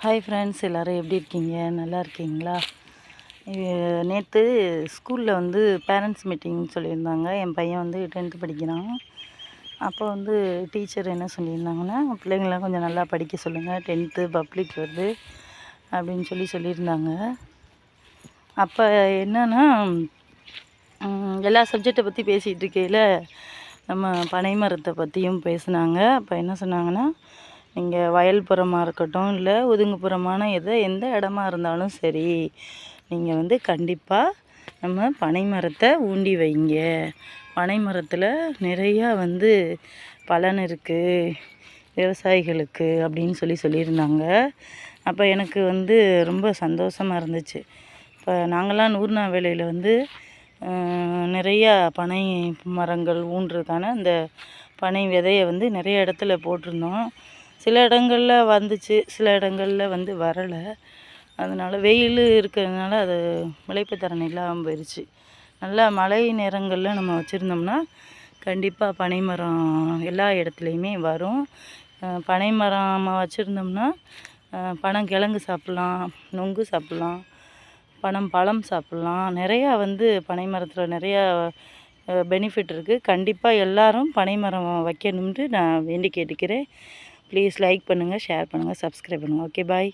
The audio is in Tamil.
ஹாய் ஃப்ரெண்ட்ஸ், எல்லோரும் எப்படி இருக்கீங்க? நல்லா இருக்கீங்களா? நேற்று ஸ்கூலில் வந்து பேரண்ட்ஸ் மீட்டிங் சொல்லியிருந்தாங்க. என் பையன் வந்து 10th படிக்கிறான். அப்போ வந்து டீச்சர் என்ன சொல்லியிருந்தாங்கன்னா, பிள்ளைங்களாம் கொஞ்சம் நல்லா படிக்க சொல்லுங்கள், 10th பப்ளிக் வருது அப்படின்னு சொல்லியிருந்தாங்க. அப்போ என்னன்னா, எல்லா சப்ஜெக்டை பற்றி பேசிகிட்டு இருக்கையில் நம்ம பனை மரத்தை பற்றியும் பேசுனாங்க. அப்போ என்ன சொன்னாங்கன்னா, நீங்கள் வயல்புறமாக இருக்கட்டும், இல்லை ஒதுங்குப்புறமான எந்த இடமா இருந்தாலும் சரி, நீங்கள் வந்து கண்டிப்பாக நம்ம பனை மரத்தை ஊண்டி வைங்க. பனை மரத்தில் நிறையா வந்து பலன் இருக்குது விவசாயிகளுக்கு அப்படின்னு சொல்லியிருந்தாங்க. அப்போ எனக்கு வந்து ரொம்ப சந்தோஷமாக இருந்துச்சு. இப்போ நாங்கள்லாம் நூறுநா வேலையில் வந்து நிறையா பனை மரங்கள் ஊன்றதுக்கான அந்த பனை விதையை வந்து நிறைய இடத்துல போட்டிருந்தோம். சில இடங்களில் வந்துச்சு, சில இடங்களில் வந்து வரலை. அதனால் வெயில் இருக்கிறதுனால அது முளைப்பு திறன் இல்லாமல் போயிடுச்சு. நல்லா மழை நேரங்களில் நம்ம வச்சுருந்தோம்னா கண்டிப்பாக பனை மரம் எல்லா இடத்துலையுமே வரும். பனை மரம் வச்சுருந்தோம்னா பனங்கிழங்கு சாப்பிட்லாம், நொங்கு சாப்பிட்லாம், பழம் சாப்பிட்லாம். நிறையா வந்து பனை மரத்தில் நிறையா பெனிஃபிட் இருக்குது. கண்டிப்பாக எல்லோரும் பனை மரம் வைக்கணும்னு நான் வேண்டி கேட்டுக்கிறேன். ப்ளீஸ் லைக் பண்ணுங்கள், ஷேர் பண்ணுங்கள், சப்ஸ்கிரைப் பண்ணுங்கள். ஓகே, பாய்.